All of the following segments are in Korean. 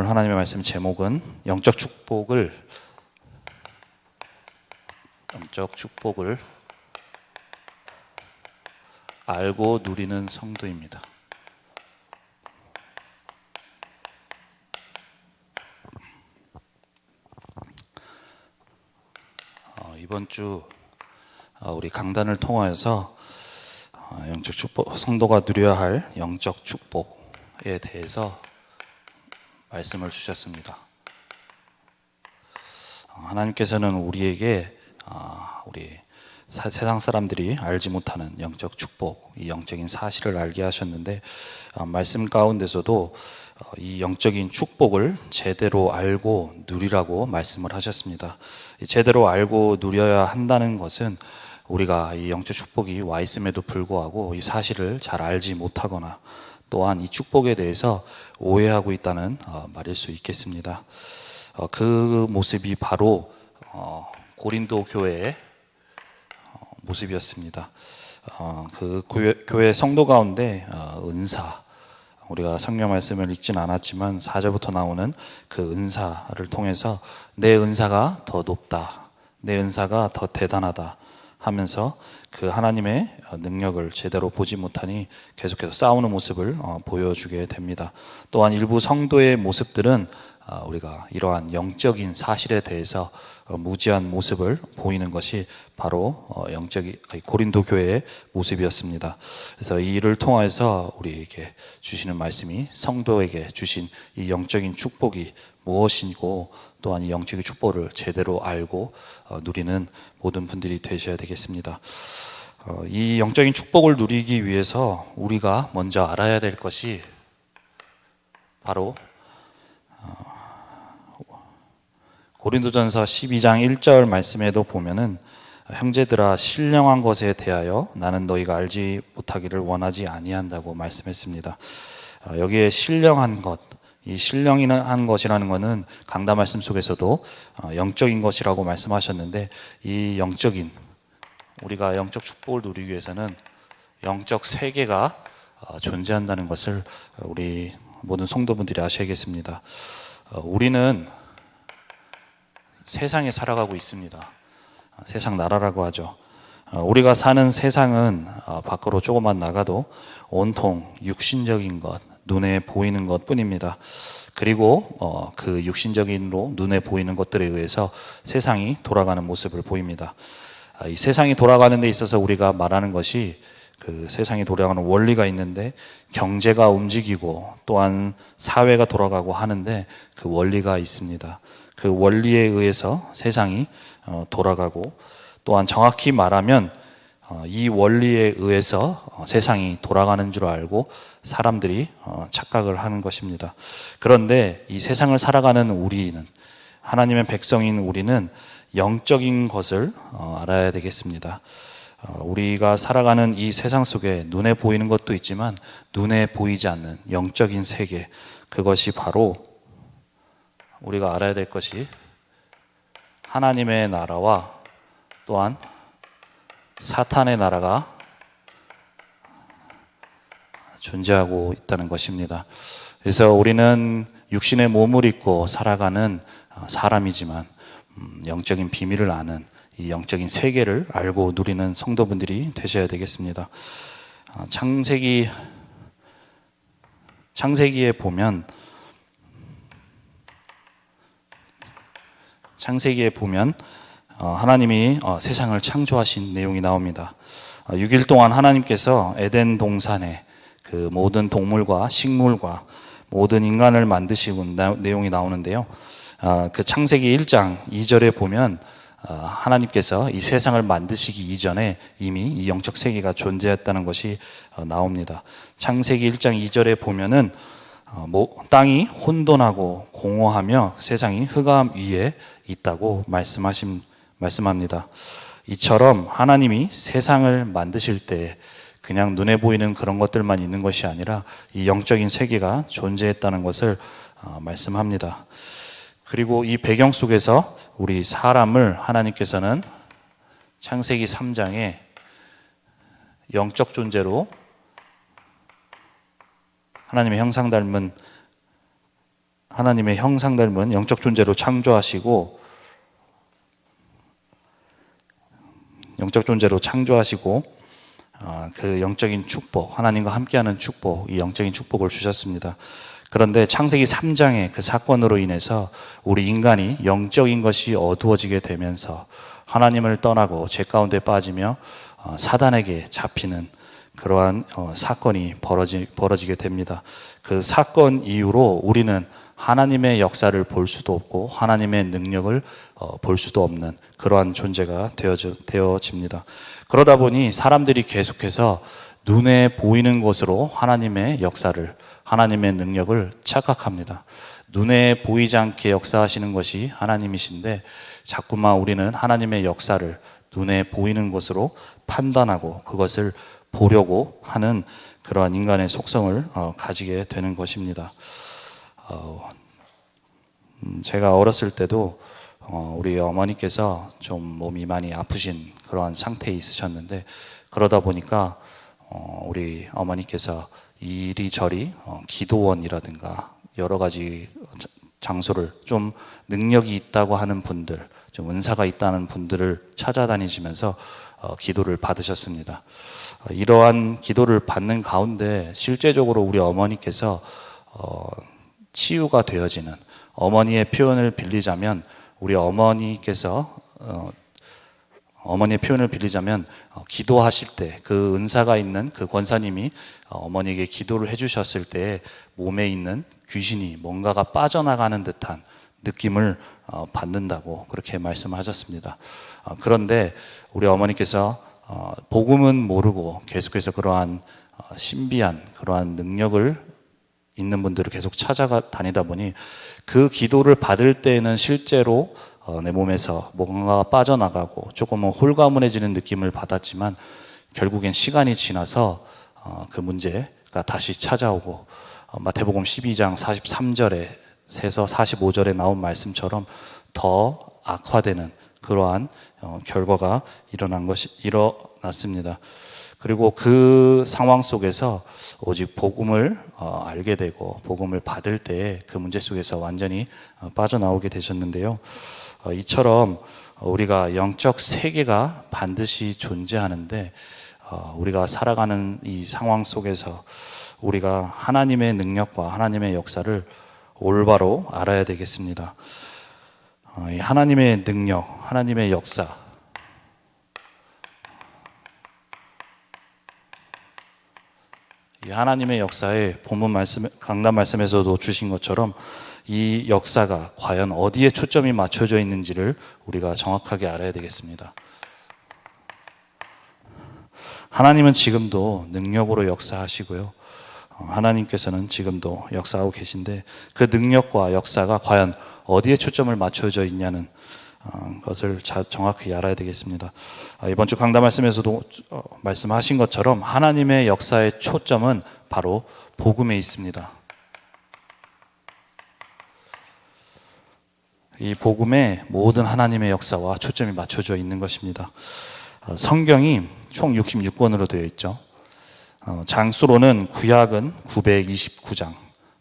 오늘 하나님의 말씀 제목은 영적 축복을 알고 누리는 성도입니다. 이번 주 우리 강단을 통하여서 영적 축복, 성도가 누려야 할 영적 축복에 대해서 말씀을 주셨습니다. 하나님께서는 우리에게 우리 세상 사람들이 알지 못하는 영적 축복, 이 영적인 사실을 알게 하셨는데, 말씀 가운데서도 이 영적인 축복을 제대로 알고 누리라고 말씀을 하셨습니다. 제대로 알고 누려야 한다는 것은 우리가 이 영적 축복이 와 있음에도 불구하고 이 사실을 잘 알지 못하거나 또한 이 축복에 대해서 오해하고 있다는 말일 수 있겠습니다. 그 모습이 바로 고린도 교회의 모습이었습니다. 그 교회 성도 가운데 은사, 우리가 성경 말씀을 읽진 않았지만 4절부터 나오는 그 은사를 통해서 내 은사가 더 높다, 내 은사가 더 대단하다 하면서 그 하나님의 능력을 제대로 보지 못하니 계속해서 싸우는 모습을 보여주게 됩니다. 또한 일부 성도의 모습들은 우리가 이러한 영적인 사실에 대해서 무지한 모습을 보이는 것이 바로 고린도 교회의 모습이었습니다. 그래서 이 일을 통해서 우리에게 주시는 말씀이 성도에게 주신 이 영적인 축복이 무엇이고 또한 이 영적인 축복을 제대로 알고 누리는 모든 분들이 되셔야 되겠습니다. 이 영적인 축복을 누리기 위해서 우리가 먼저 알아야 될 것이 바로 고린도전서 12장 1절 말씀에도 보면은 형제들아 신령한 것에 대하여 나는 너희가 알지 못하기를 원하지 아니한다고 말씀했습니다. 여기에 신령한 것, 이 신령한 것이라는 것은 강단 말씀 속에서도 영적인 것이라고 말씀하셨는데, 이 영적인, 우리가 영적 축복을 누리기 위해서는 영적 세계가 존재한다는 것을 우리 모든 성도분들이 아셔야겠습니다. 우리는 세상에 살아가고 있습니다. 세상 나라라고 하죠. 우리가 사는 세상은 밖으로 조금만 나가도 온통 육신적인 것, 눈에 보이는 것 뿐입니다. 그리고 그 육신적인로 눈에 보이는 것들에 의해서 세상이 돌아가는 모습을 보입니다. 이 세상이 돌아가는 데 있어서 우리가 말하는 것이 그 세상이 돌아가는 원리가 있는데, 경제가 움직이고 또한 사회가 돌아가고 하는데 그 원리가 있습니다. 그 원리에 의해서 세상이 돌아가고, 또한 정확히 말하면 이 원리에 의해서 세상이 돌아가는 줄 알고 사람들이 착각을 하는 것입니다. 그런데 이 세상을 살아가는 우리는, 하나님의 백성인 우리는 영적인 것을 알아야 되겠습니다. 우리가 살아가는 이 세상 속에 눈에 보이는 것도 있지만 눈에 보이지 않는 영적인 세계, 그것이 바로 우리가 알아야 될 것이 하나님의 나라와 또한 사탄의 나라가 존재하고 있다는 것입니다. 그래서 우리는 육신의 몸을 입고 살아가는 사람이지만 영적인 비밀을 아는 이 영적인 세계를 알고 누리는 성도분들이 되셔야 되겠습니다. 창세기에 보면 하나님이 세상을 창조하신 내용이 나옵니다. 6일 동안 하나님께서 에덴 동산에 그 모든 동물과 식물과 모든 인간을 만드시고 내용이 나오는데요. 그 창세기 1장 2절에 보면 하나님께서 이 세상을 만드시기 이전에 이미 이 영적 세계가 존재했다는 것이 나옵니다. 창세기 1장 2절에 보면은 땅이 혼돈하고 공허하며 세상이 흑암 위에 있다고 말씀합니다. 이처럼 하나님이 세상을 만드실 때 그냥 눈에 보이는 그런 것들만 있는 것이 아니라 이 영적인 세계가 존재했다는 것을 말씀합니다. 그리고 이 배경 속에서 우리 사람을 하나님께서는 창세기 3장에 영적 존재로 하나님의 형상 닮은 하나님의 형상 닮은 영적 존재로 창조하시고 그 영적인 축복, 하나님과 함께하는 축복, 이 영적인 축복을 주셨습니다. 그런데 창세기 3장의 그 사건으로 인해서 우리 인간이 영적인 것이 어두워지게 되면서 하나님을 떠나고 죄 가운데 빠지며 사단에게 잡히는 그러한 사건이 벌어지게 됩니다. 그 사건 이후로 우리는 하나님의 역사를 볼 수도 없고 하나님의 능력을 볼 수도 없는 그러한 존재가 되어집니다. 그러다 보니 사람들이 계속해서 눈에 보이는 것으로 하나님의 역사를, 하나님의 능력을 착각합니다. 눈에 보이지 않게 역사하시는 것이 하나님이신데 자꾸만 우리는 하나님의 역사를 눈에 보이는 것으로 판단하고 그것을 보려고 하는 그러한 인간의 속성을 가지게 되는 것입니다. 제가 어렸을 때도 우리 어머니께서 좀 몸이 많이 아프신 그러한 상태에 있으셨는데 그러다 보니까 우리 어머니께서 이리저리 기도원이라든가 여러 가지 장소를 좀 능력이 있다고 하는 분들, 좀 은사가 있다는 분들을 찾아다니시면서 기도를 받으셨습니다. 이러한 기도를 받는 가운데 실제적으로 우리 어머니께서 치유가 되어지는, 어머니의 표현을 빌리자면 우리 어머니께서 기도하실 때 그 은사가 있는 그 권사님이 어머니에게 기도를 해주셨을 때 몸에 있는 귀신이 뭔가가 빠져나가는 듯한 느낌을 받는다고 그렇게 말씀하셨습니다. 그런데 우리 어머니께서 복음은 모르고 계속해서 그러한 신비한 그러한 능력을 있는 분들을 계속 찾아다니다 보니 그 기도를 받을 때에는 실제로 내 몸에서 뭔가가 빠져나가고 조금은 홀가분해지는 느낌을 받았지만 결국엔 시간이 지나서 그 문제가 다시 찾아오고 마태복음 12장 43절에서 45절에 나온 말씀처럼 더 악화되는 그러한 결과가 일어났습니다. 그리고 그 상황 속에서 오직 복음을 알게 되고 복음을 받을 때 그 문제 속에서 완전히 빠져나오게 되셨는데요. 이처럼 우리가 영적 세계가 반드시 존재하는데 우리가 살아가는 이 상황 속에서 우리가 하나님의 능력과 하나님의 역사를 올바로 알아야 되겠습니다. 하나님의 능력, 하나님의 역사, 이 하나님의 역사에 본문 말씀, 강단 말씀에서도 주신 것처럼 이 역사가 과연 어디에 초점이 맞춰져 있는지를 우리가 정확하게 알아야 되겠습니다. 하나님은 지금도 능력으로 역사하시고요. 하나님께서는 지금도 역사하고 계신데 그 능력과 역사가 과연 어디에 초점을 맞춰져 있냐는 것을 정확히 알아야 되겠습니다. 이번 주 강단 말씀에서도 말씀하신 것처럼 하나님의 역사의 초점은 바로 복음에 있습니다. 이 복음에 모든 하나님의 역사와 초점이 맞춰져 있는 것입니다. 성경이 총 66권으로 되어 있죠. 장수로는 구약은 929장,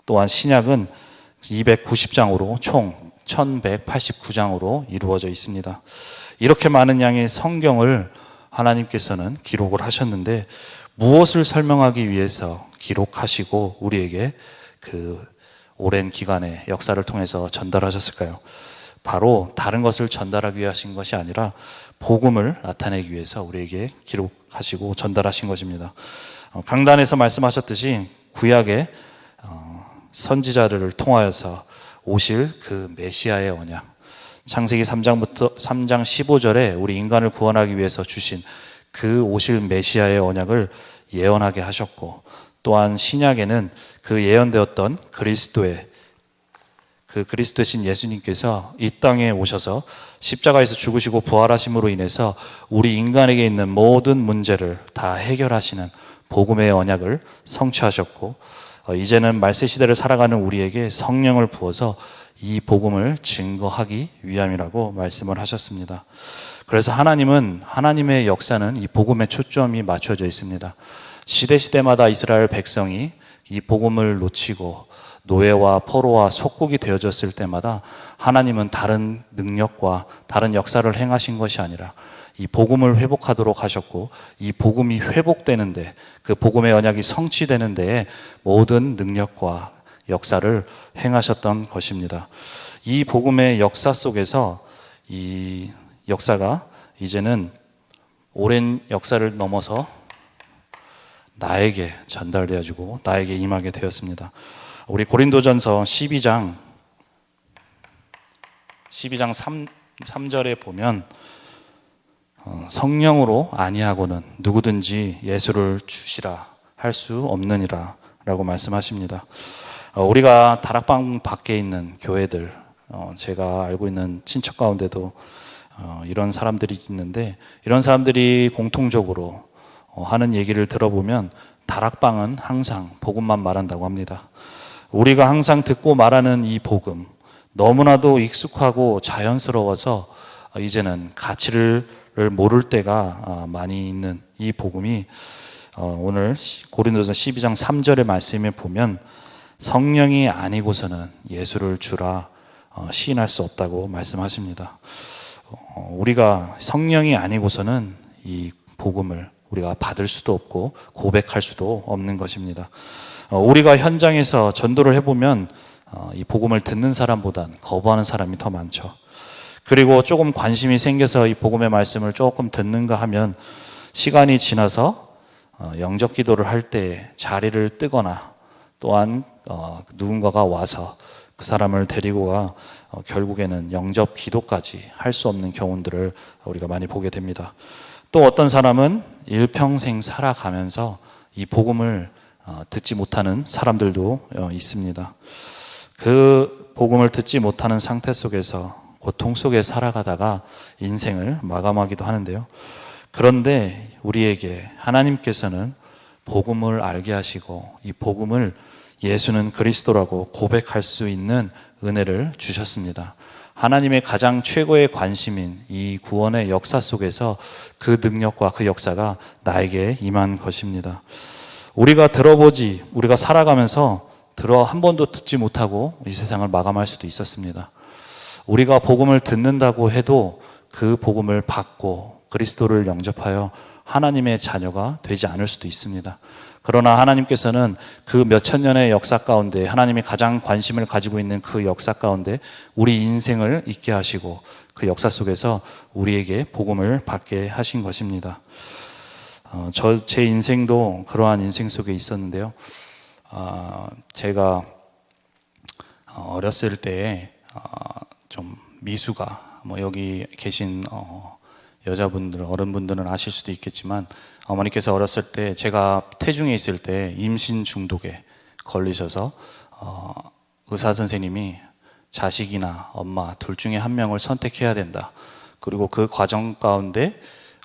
또한 신약은 290장으로 총 1189장으로 이루어져 있습니다. 이렇게 많은 양의 성경을 하나님께서는 기록을 하셨는데 무엇을 설명하기 위해서 기록하시고 우리에게 그 오랜 기간의 역사를 통해서 전달하셨을까요? 바로 다른 것을 전달하기 위해 하신 것이 아니라 복음을 나타내기 위해서 우리에게 기록하시고 전달하신 것입니다. 강단에서 말씀하셨듯이 구약의 선지자들을 통하여서 오실 그 메시아의 언약, 창세기 3장 15절에 우리 인간을 구원하기 위해서 주신 그 오실 메시아의 언약을 예언하게 하셨고, 또한 신약에는 그 예언되었던 그리스도이신 예수님께서 이 땅에 오셔서 십자가에서 죽으시고 부활하심으로 인해서 우리 인간에게 있는 모든 문제를 다 해결하시는 복음의 언약을 성취하셨고, 이제는 말세 시대를 살아가는 우리에게 성령을 부어서 이 복음을 증거하기 위함이라고 말씀을 하셨습니다. 그래서 하나님은, 하나님의 역사는 이 복음에 초점이 맞춰져 있습니다. 시대마다 이스라엘 백성이 이 복음을 놓치고 노예와 포로와 속국이 되어졌을 때마다 하나님은 다른 능력과 다른 역사를 행하신 것이 아니라 이 복음을 회복하도록 하셨고, 이 복음이 회복되는데, 그 복음의 언약이 성취되는 데에 모든 능력과 역사를 행하셨던 것입니다. 이 복음의 역사 속에서 이 역사가 이제는 오랜 역사를 넘어서 나에게 전달되어지고 나에게 임하게 되었습니다. 우리 고린도전서 12장 3절에 보면 성령으로 아니하고는 누구든지 예수를 주시라 할 수 없느니라 라고 말씀하십니다. 우리가 다락방 밖에 있는 교회들, 제가 알고 있는 친척 가운데도 이런 사람들이 있는데, 이런 사람들이 공통적으로 하는 얘기를 들어보면 다락방은 항상 복음만 말한다고 합니다. 우리가 항상 듣고 말하는 이 복음, 너무나도 익숙하고 자연스러워서 이제는 가치를 모를 때가 많이 있는 이 복음이 오늘 고린도서 12장 3절의 말씀에 보면 성령이 아니고서는 예수를 주라 시인할 수 없다고 말씀하십니다. 우리가 성령이 아니고서는 이 복음을 우리가 받을 수도 없고 고백할 수도 없는 것입니다. 우리가 현장에서 전도를 해보면 이 복음을 듣는 사람보단 거부하는 사람이 더 많죠. 그리고 조금 관심이 생겨서 이 복음의 말씀을 조금 듣는가 하면 시간이 지나서 영접 기도를 할 때 자리를 뜨거나 또한 누군가가 와서 그 사람을 데리고 가 결국에는 영접 기도까지 할 수 없는 경우들을 우리가 많이 보게 됩니다. 또 어떤 사람은 일평생 살아가면서 이 복음을 듣지 못하는 사람들도 있습니다. 그 복음을 듣지 못하는 상태 속에서 고통 속에 살아가다가 인생을 마감하기도 하는데요. 그런데 우리에게 하나님께서는 복음을 알게 하시고 이 복음을 예수는 그리스도라고 고백할 수 있는 은혜를 주셨습니다. 하나님의 가장 최고의 관심인 이 구원의 역사 속에서 그 능력과 그 역사가 나에게 임한 것입니다. 우리가 살아가면서 한 번도 듣지 못하고 이 세상을 마감할 수도 있었습니다. 우리가 복음을 듣는다고 해도 그 복음을 받고 그리스도를 영접하여 하나님의 자녀가 되지 않을 수도 있습니다. 그러나 하나님께서는 그 몇천 년의 역사 가운데 하나님이 가장 관심을 가지고 있는 그 역사 가운데 우리 인생을 있게 하시고 그 역사 속에서 우리에게 복음을 받게 하신 것입니다. 제 인생도 그러한 인생 속에 있었는데요. 제가 어렸을 때에 좀 미수가 여기 계신 여자분들, 어른분들은 아실 수도 있겠지만 어머니께서 어렸을 때 제가 태중에 있을 때 임신 중독에 걸리셔서 의사 선생님이 자식이나 엄마 둘 중에 한 명을 선택해야 된다. 그리고 그 과정 가운데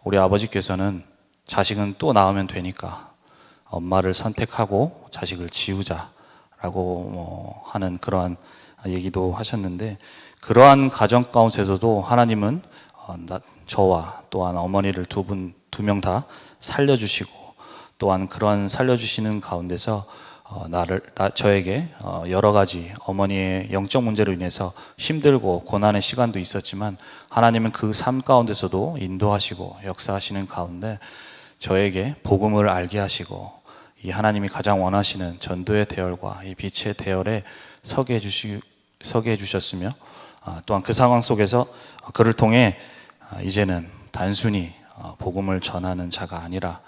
우리 아버지께서는 자식은 또 낳으면 되니까 엄마를 선택하고 자식을 지우자라고 하는 그러한 얘기도 하셨는데, 그러한 가정 가운데서도 하나님은 저와 또한 어머니를 두 명 다 살려주시고, 또한 그러한 살려주시는 가운데서 저에게 여러 가지 어머니의 영적 문제로 인해서 힘들고 고난의 시간도 있었지만 하나님은 그 삶 가운데서도 인도하시고 역사하시는 가운데 저에게 복음을 알게 하시고 이 하나님이 가장 원하시는 전도의 대열과 이 빛의 대열에 서게 해주셨으며, 또한 그 상황 속에서 그를 통해 이제는 단순히 복음을 전하는 자가 아니라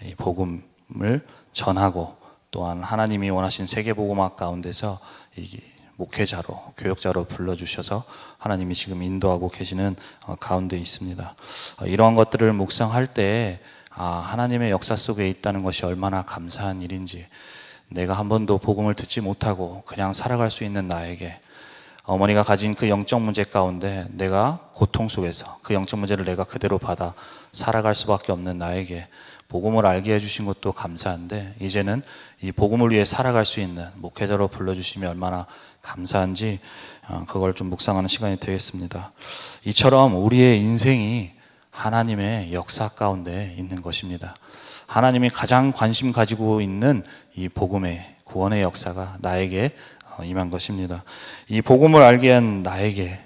이 복음을 전하고 또한 하나님이 원하신 세계복음학 가운데서 이 목회자로, 교역자로 불러주셔서 하나님이 지금 인도하고 계시는 가운데 있습니다. 이러한 것들을 묵상할 때 하나님의 역사 속에 있다는 것이 얼마나 감사한 일인지, 내가 한 번도 복음을 듣지 못하고 그냥 살아갈 수 있는 나에게 어머니가 가진 그 영적 문제 가운데 내가 고통 속에서 그 영적 문제를 내가 그대로 받아 살아갈 수밖에 없는 나에게 복음을 알게 해주신 것도 감사한데, 이제는 이 복음을 위해 살아갈 수 있는 목회자로 불러주심이 얼마나 감사한지 그걸 좀 묵상하는 시간이 되겠습니다. 이처럼 우리의 인생이 하나님의 역사 가운데 있는 것입니다. 하나님이 가장 관심 가지고 있는 이 복음의 구원의 역사가 나에게 임한 것입니다. 이 복음을 알게 한 나에게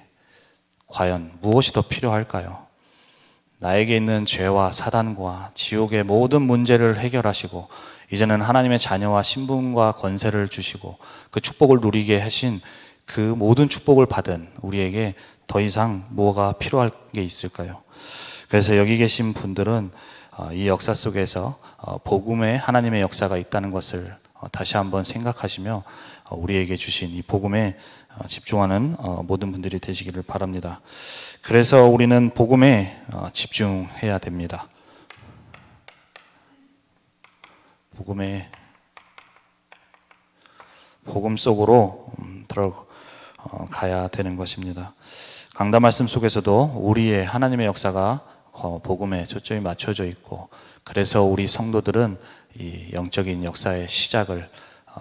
과연 무엇이 더 필요할까요? 나에게 있는 죄와 사단과 지옥의 모든 문제를 해결하시고 이제는 하나님의 자녀와 신분과 권세를 주시고 그 축복을 누리게 하신 그 모든 축복을 받은 우리에게 더 이상 뭐가 필요할 게 있을까요? 그래서 여기 계신 분들은 이 역사 속에서 복음의 하나님의 역사가 있다는 것을 다시 한번 생각하시며 우리에게 주신 이 복음에 집중하는 모든 분들이 되시기를 바랍니다. 그래서 우리는 복음에 집중해야 됩니다. 복음 속으로 들어가야 되는 것입니다. 강단 말씀 속에서도 우리의 하나님의 역사가 복음에 초점이 맞춰져 있고, 그래서 우리 성도들은 이 영적인 역사의 시작을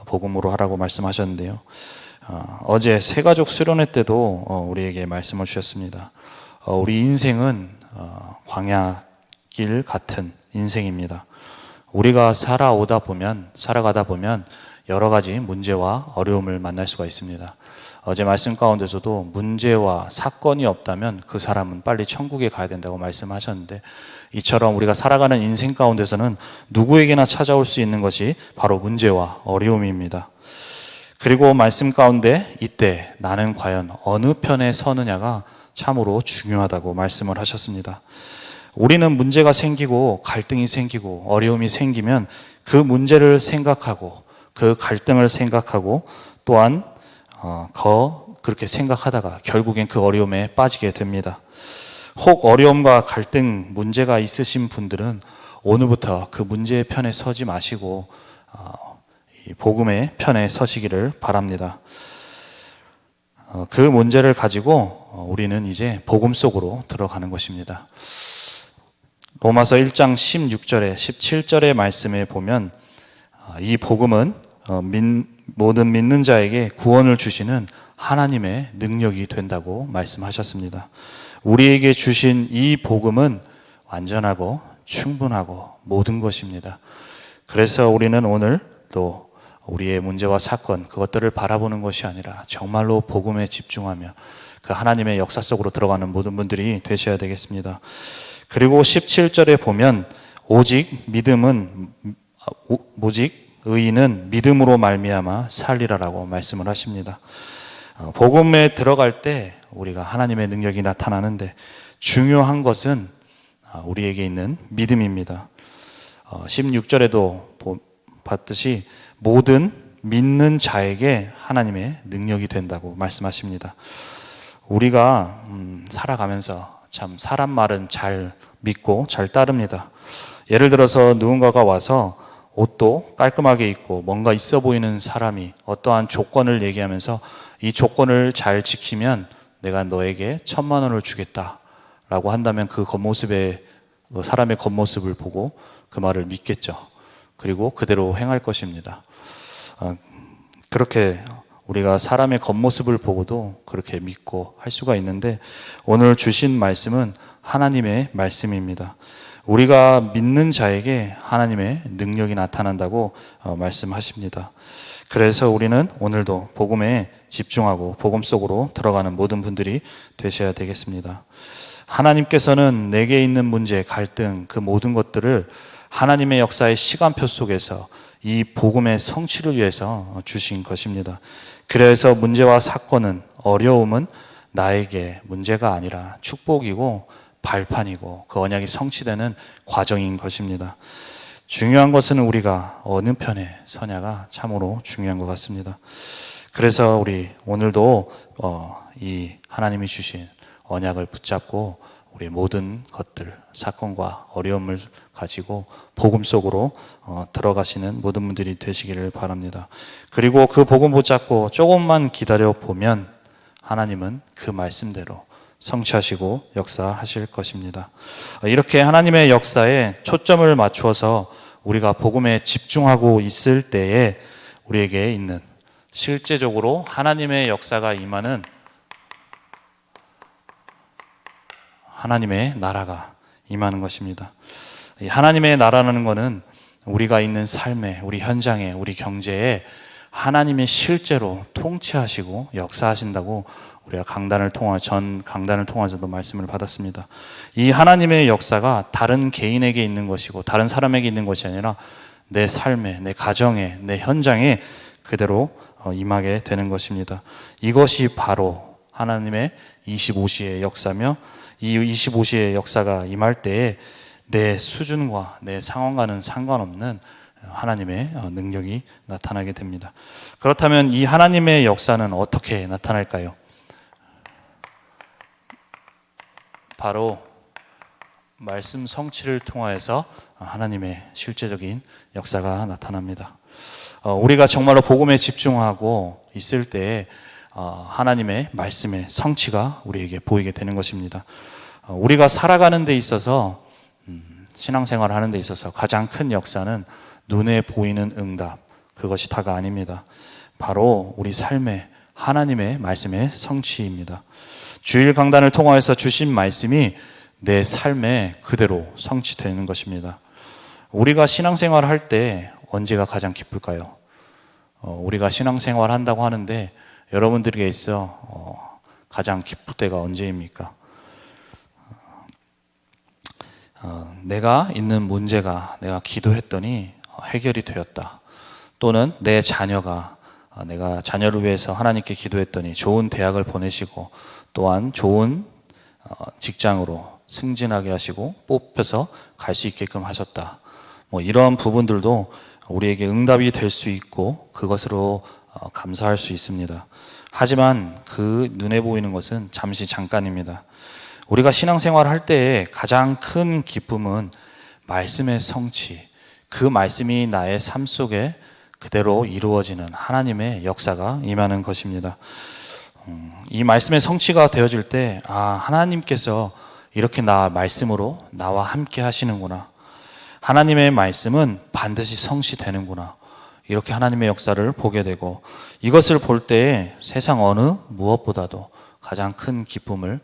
복음으로 하라고 말씀하셨는데요. 어제 새가족 수련회 때도 우리에게 말씀을 주셨습니다. 우리 인생은 광야길 같은 인생입니다. 우리가 살아가다 보면 여러 가지 문제와 어려움을 만날 수가 있습니다. 어제 말씀 가운데서도 문제와 사건이 없다면 그 사람은 빨리 천국에 가야 된다고 말씀하셨는데, 이처럼 우리가 살아가는 인생 가운데서는 누구에게나 찾아올 수 있는 것이 바로 문제와 어려움입니다. 그리고 말씀 가운데 이때 나는 과연 어느 편에 서느냐가 참으로 중요하다고 말씀을 하셨습니다. 우리는 문제가 생기고 갈등이 생기고 어려움이 생기면 그 문제를 생각하고 그 갈등을 생각하고 또한 그렇게 생각하다가 결국엔 그 어려움에 빠지게 됩니다. 혹 어려움과 갈등, 문제가 있으신 분들은 오늘부터 그 문제의 편에 서지 마시고 이 복음의 편에 서시기를 바랍니다. 그 문제를 가지고 우리는 이제 복음 속으로 들어가는 것입니다. 로마서 1장 16절에 17절의 말씀에 보면 이 복음은 모든 믿는 자에게 구원을 주시는 하나님의 능력이 된다고 말씀하셨습니다. 우리에게 주신 이 복음은 완전하고 충분하고 모든 것입니다. 그래서 우리는 오늘 또 우리의 문제와 사건, 그것들을 바라보는 것이 아니라 정말로 복음에 집중하며 그 하나님의 역사 속으로 들어가는 모든 분들이 되셔야 되겠습니다. 그리고 17절에 보면 오직 의인은 믿음으로 말미암아 살리라라고 말씀을 하십니다. 복음에 들어갈 때 우리가 하나님의 능력이 나타나는데 중요한 것은 우리에게 있는 믿음입니다. 16절에도 봤듯이 모든 믿는 자에게 하나님의 능력이 된다고 말씀하십니다. 우리가 살아가면서 참 사람 말은 잘 믿고 잘 따릅니다. 예를 들어서 누군가가 와서 옷도 깔끔하게 입고 뭔가 있어 보이는 사람이 어떠한 조건을 얘기하면서 이 조건을 잘 지키면 내가 너에게 1,000만 원을 주겠다라고 한다면 그 사람의 겉모습을 보고 그 말을 믿겠죠. 그리고 그대로 행할 것입니다. 그렇게 우리가 사람의 겉모습을 보고도 그렇게 믿고 할 수가 있는데, 오늘 주신 말씀은 하나님의 말씀입니다. 우리가 믿는 자에게 하나님의 능력이 나타난다고 말씀하십니다. 그래서 우리는 오늘도 복음에 집중하고 복음 속으로 들어가는 모든 분들이 되셔야 되겠습니다. 하나님께서는 내게 있는 문제, 갈등, 그 모든 것들을 하나님의 역사의 시간표 속에서 이 복음의 성취를 위해서 주신 것입니다. 그래서 문제와 사건은, 어려움은 나에게 문제가 아니라 축복이고 발판이고 그 언약이 성취되는 과정인 것입니다. 중요한 것은 우리가 어느 편에 서냐가 참으로 중요한 것 같습니다. 그래서 우리 오늘도 이 하나님이 주신 언약을 붙잡고 우리 모든 것들, 사건과 어려움을 가지고 복음 속으로 들어가시는 모든 분들이 되시기를 바랍니다. 그리고 그 복음 붙잡고 조금만 기다려 보면 하나님은 그 말씀대로 성취하시고 역사하실 것입니다. 이렇게 하나님의 역사에 초점을 맞추어서 우리가 복음에 집중하고 있을 때에 우리에게 있는 실제적으로 하나님의 역사가 임하는 하나님의 나라가 임하는 것입니다. 이 하나님의 나라라는 것은 우리가 있는 삶에, 우리 현장에, 우리 경제에 하나님이 실제로 통치하시고 역사하신다고 우리가 전 강단을 통해서도 말씀을 받았습니다. 이 하나님의 역사가 다른 개인에게 있는 것이고 다른 사람에게 있는 것이 아니라 내 삶에, 내 가정에, 내 현장에 그대로 임하게 되는 것입니다. 이것이 바로 하나님의 25시의 역사며, 이 25시의 역사가 임할 때에 내 수준과 내 상황과는 상관없는 하나님의 능력이 나타나게 됩니다. 그렇다면 이 하나님의 역사는 어떻게 나타날까요? 바로 말씀 성취를 통하여서 하나님의 실제적인 역사가 나타납니다. 우리가 정말로 복음에 집중하고 있을 때 하나님의 말씀의 성취가 우리에게 보이게 되는 것입니다. 우리가 살아가는 데 있어서, 신앙생활을 하는 데 있어서 가장 큰 역사는 눈에 보이는 응답, 그것이 다가 아닙니다. 바로 우리 삶에 하나님의 말씀의 성취입니다. 주일 강단을 통하여서 주신 말씀이 내 삶에 그대로 성취되는 것입니다. 우리가 신앙생활을 할 때 언제가 가장 기쁠까요? 우리가 신앙생활을 한다고 하는데 여러분들에게 있어 가장 기쁠 때가 언제입니까? 내가 있는 문제가 내가 기도했더니 해결이 되었다. 또는 내 자녀가 내가 자녀를 위해서 하나님께 기도했더니 좋은 대학을 보내시고 또한 좋은 직장으로 승진하게 하시고 뽑혀서 갈 수 있게끔 하셨다. 이런 부분들도 우리에게 응답이 될 수 있고 그것으로 감사할 수 있습니다. 하지만 그 눈에 보이는 것은 잠시 잠깐입니다. 우리가 신앙생활을 할 때에 가장 큰 기쁨은 말씀의 성취, 그 말씀이 나의 삶 속에 그대로 이루어지는 하나님의 역사가 임하는 것입니다. 이 말씀의 성취가 되어질 때 하나님께서 이렇게 말씀으로 나와 함께 하시는구나, 하나님의 말씀은 반드시 성취되는구나, 이렇게 하나님의 역사를 보게 되고, 이것을 볼 때에 세상 어느 무엇보다도 가장 큰 기쁨을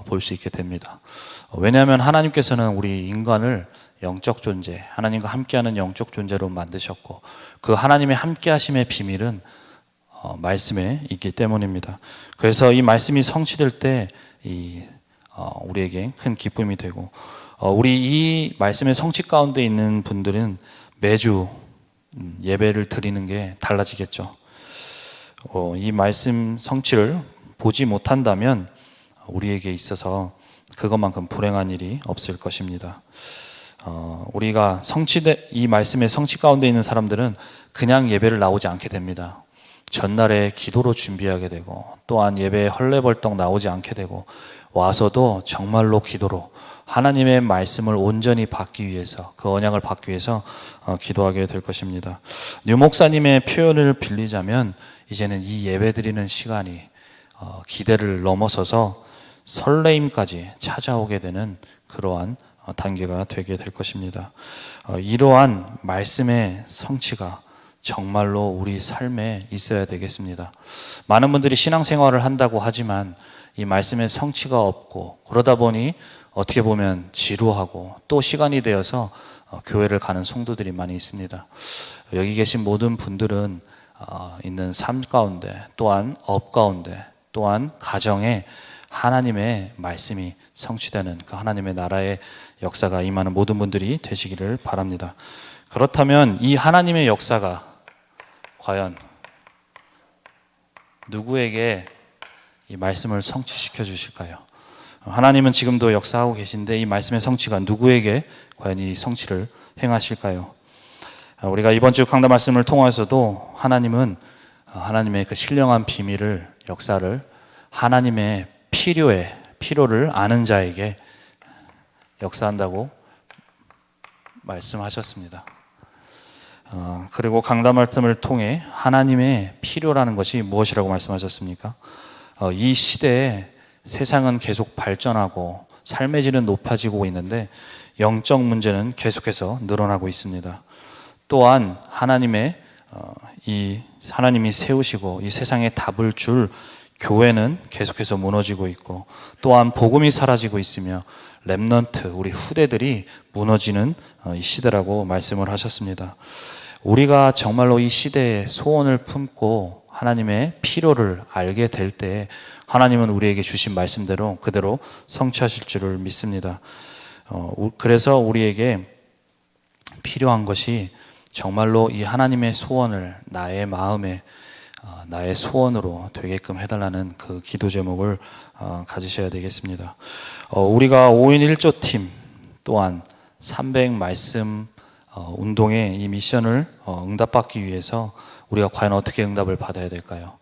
볼 수 있게 됩니다. 왜냐하면 하나님께서는 우리 인간을 영적 존재, 하나님과 함께하는 영적 존재로 만드셨고, 그 하나님의 함께하심의 비밀은 말씀에 있기 때문입니다. 그래서 이 말씀이 성취될 때 우리에게 큰 기쁨이 되고, 우리 이 말씀의 성취 가운데 있는 분들은 매주 예배를 드리는 게 달라지겠죠. 이 말씀 성취를 보지 못한다면 우리에게 있어서 그것만큼 불행한 일이 없을 것입니다. 우리가 이 말씀의 성취 가운데 있는 사람들은 그냥 예배를 나오지 않게 됩니다. 전날에 기도로 준비하게 되고, 또한 예배에 헐레벌떡 나오지 않게 되고, 와서도 정말로 기도로 하나님의 말씀을 온전히 받기 위해서, 그 언약을 받기 위해서 기도하게 될 것입니다. 류 목사님의 표현을 빌리자면 이제는 이 예배 드리는 시간이 기대를 넘어서서 설레임까지 찾아오게 되는 그러한 단계가 되게 될 것입니다. 이러한 말씀의 성취가 정말로 우리 삶에 있어야 되겠습니다. 많은 분들이 신앙생활을 한다고 하지만 이 말씀의 성취가 없고, 그러다 보니 어떻게 보면 지루하고 또 시간이 되어서 교회를 가는 성도들이 많이 있습니다. 여기 계신 모든 분들은 있는 삶 가운데, 또한 업 가운데, 또한 가정에 하나님의 말씀이 성취되는 그 하나님의 나라의 역사가 임하는 모든 분들이 되시기를 바랍니다. 그렇다면 이 하나님의 역사가 과연 누구에게 이 말씀을 성취시켜 주실까요? 하나님은 지금도 역사하고 계신데 이 말씀의 성취가 누구에게 과연 이 성취를 행하실까요? 우리가 이번 주 강단 말씀을 통해서도 하나님은 하나님의 그 신령한 비밀을, 역사를 하나님의 필요를 아는 자에게 역사한다고 말씀하셨습니다. 그리고 강단 말씀을 통해 하나님의 필요라는 것이 무엇이라고 말씀하셨습니까? 이 시대에 세상은 계속 발전하고 삶의 질은 높아지고 있는데 영적 문제는 계속해서 늘어나고 있습니다. 또한 하나님이 세우시고 이 세상에 답을 줄 교회는 계속해서 무너지고 있고, 또한 복음이 사라지고 있으며 렘넌트, 우리 후대들이 무너지는 이 시대라고 말씀을 하셨습니다. 우리가 정말로 이 시대에 소원을 품고 하나님의 필요를 알게 될 때 하나님은 우리에게 주신 말씀대로 그대로 성취하실 줄을 믿습니다. 그래서 우리에게 필요한 것이 정말로 이 하나님의 소원을 나의 마음에 나의 소원으로 되게끔 해달라는 그 기도 제목을 가지셔야 되겠습니다. 우리가 5인 1조 팀 또한 300말씀 운동의 이 미션을 응답받기 위해서 우리가 과연 어떻게 응답을 받아야 될까요?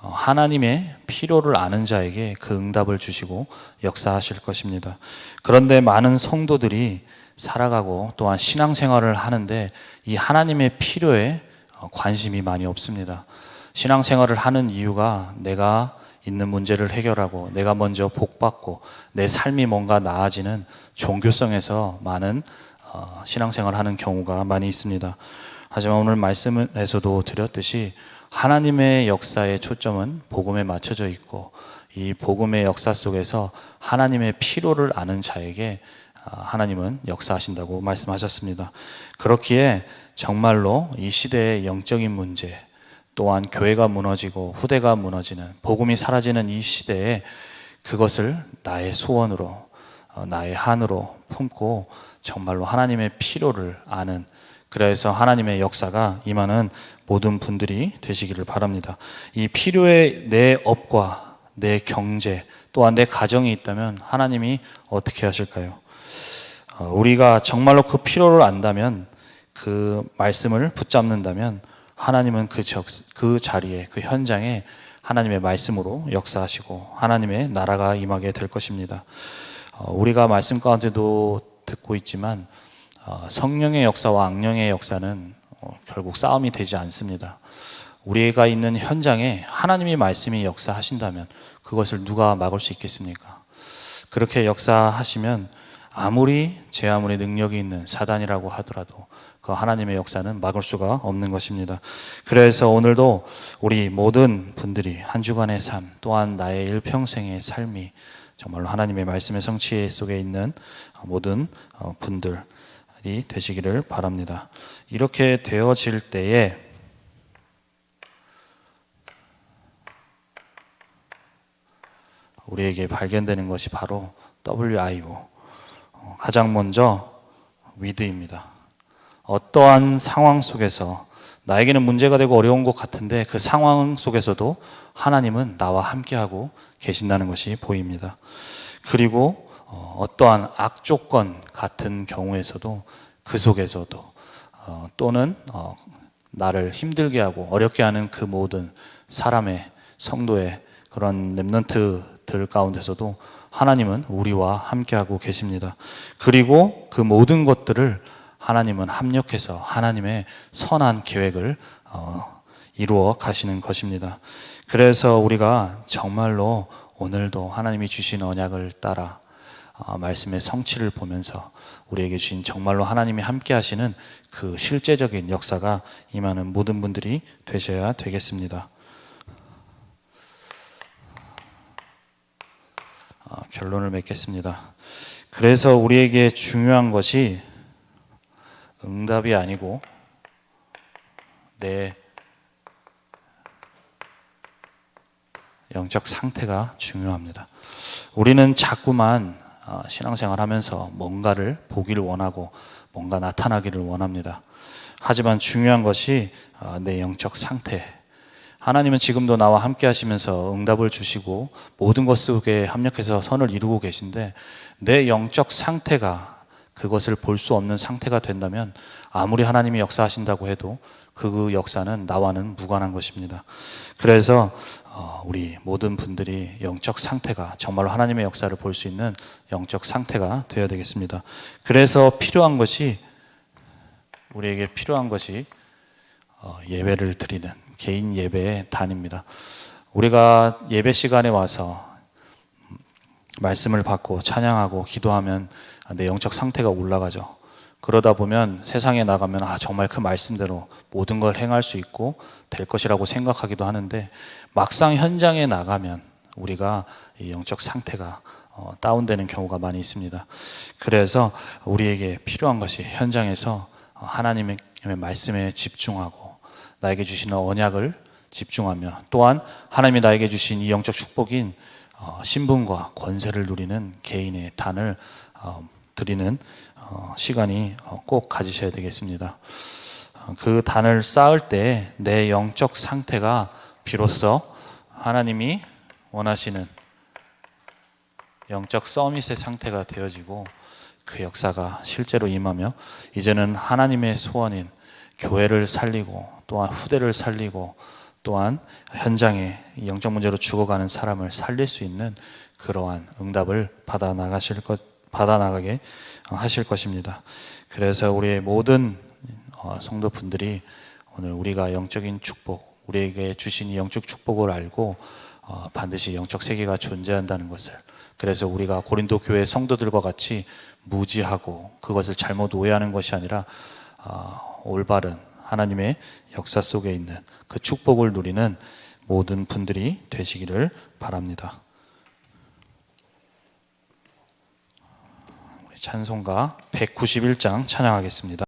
하나님의 필요를 아는 자에게 그 응답을 주시고 역사하실 것입니다. 그런데 많은 성도들이 살아가고 또한 신앙생활을 하는데 이 하나님의 필요에 관심이 많이 없습니다. 신앙생활을 하는 이유가 내가 있는 문제를 해결하고 내가 먼저 복받고 내 삶이 뭔가 나아지는 종교성에서 많은 신앙생활을 하는 경우가 많이 있습니다. 하지만 오늘 말씀에서도 드렸듯이 하나님의 역사의 초점은 복음에 맞춰져 있고 이 복음의 역사 속에서 하나님의 필요를 아는 자에게 하나님은 역사하신다고 말씀하셨습니다. 그렇기에 정말로 이 시대의 영적인 문제 또한 교회가 무너지고 후대가 무너지는 복음이 사라지는 이 시대에 그것을 나의 소원으로 나의 한으로 품고 정말로 하나님의 필요를 아는 그래서 하나님의 역사가 임하는 모든 분들이 되시기를 바랍니다. 이 필요에 내 업과 내 경제 또한 내 가정이 있다면 하나님이 어떻게 하실까요? 우리가 정말로 그 필요를 안다면 그 말씀을 붙잡는다면 하나님은 그 자리에 그 현장에 하나님의 말씀으로 역사하시고 하나님의 나라가 임하게 될 것입니다. 우리가 말씀 가운데도 듣고 있지만 성령의 역사와 악령의 역사는 결국 싸움이 되지 않습니다. 우리가 있는 현장에 하나님의 말씀이 역사하신다면 그것을 누가 막을 수 있겠습니까? 그렇게 역사하시면 제 아무리 능력이 있는 사단이라고 하더라도 그 하나님의 역사는 막을 수가 없는 것입니다. 그래서 오늘도 우리 모든 분들이 한 주간의 삶 또한 나의 일평생의 삶이 정말로 하나님의 말씀의 성취 속에 있는 모든 분들이 되시기를 바랍니다. 이렇게 되어질 때에 우리에게 발견되는 것이 바로 WIO 가장 먼저 위드입니다. 어떠한 상황 속에서 나에게는 문제가 되고 어려운 것 같은데 그 상황 속에서도 하나님은 나와 함께하고 계신다는 것이 보입니다. 그리고 어떠한 악조건 같은 경우에서도 그 속에서도 또는 나를 힘들게 하고 어렵게 하는 그 모든 사람의 성도의 그런 렘넌트들 가운데서도 하나님은 우리와 함께하고 계십니다. 그리고 그 모든 것들을 하나님은 합력해서 하나님의 선한 계획을 이루어 가시는 것입니다. 그래서 우리가 정말로 오늘도 하나님이 주신 언약을 따라 말씀의 성취를 보면서 우리에게 주신 정말로 하나님이 함께 하시는 그 실제적인 역사가 임하는 모든 분들이 되셔야 되겠습니다. 결론을 맺겠습니다. 그래서 우리에게 중요한 것이 응답이 아니고 내 영적 상태가 중요합니다. 우리는 자꾸만 신앙생활 하면서 뭔가를 보기를 원하고 뭔가 나타나기를 원합니다. 하지만 중요한 것이 내 영적 상태. 하나님은 지금도 나와 함께 하시면서 응답을 주시고 모든 것 속에 합력해서 선을 이루고 계신데 내 영적 상태가 그것을 볼 수 없는 상태가 된다면 아무리 하나님이 역사하신다고 해도 그 역사는 나와는 무관한 것입니다. 그래서 우리 모든 분들이 영적 상태가 정말로 하나님의 역사를 볼 수 있는 영적 상태가 되어야 되겠습니다. 그래서 우리에게 필요한 것이 예배를 드리는 개인 예배의 단입니다. 우리가 예배 시간에 와서 말씀을 받고 찬양하고 기도하면 내 영적 상태가 올라가죠. 그러다 보면 세상에 나가면 정말 그 말씀대로 모든 걸 행할 수 있고 될 것이라고 생각하기도 하는데 막상 현장에 나가면 우리가 이 영적 상태가 다운되는 경우가 많이 있습니다. 그래서 우리에게 필요한 것이 현장에서 하나님의 하나님의 말씀에 집중하고 나에게 주시는 언약을 집중하며 또한 하나님이 나에게 주신 이 영적 축복인 신분과 권세를 누리는 개인의 단을 드리는 시간이 꼭 가지셔야 되겠습니다. 그 단을 쌓을 때 내 영적 상태가 비로소 하나님이 원하시는 영적 서밋의 상태가 되어지고 그 역사가 실제로 임하며 이제는 하나님의 소원인 교회를 살리고 또한 후대를 살리고 또한 현장에 영적 문제로 죽어가는 사람을 살릴 수 있는 그러한 응답을 받아 나가게 하실 것입니다. 그래서 우리의 모든 성도분들이 오늘 우리가 영적인 축복, 우리에게 주신 이 영적 축복을 알고 반드시 영적 세계가 존재한다는 것을, 그래서 우리가 고린도 교회 성도들과 같이 무지하고 그것을 잘못 오해하는 것이 아니라 올바른 하나님의 역사 속에 있는 그 축복을 누리는 모든 분들이 되시기를 바랍니다. 우리 찬송가 191장 찬양하겠습니다.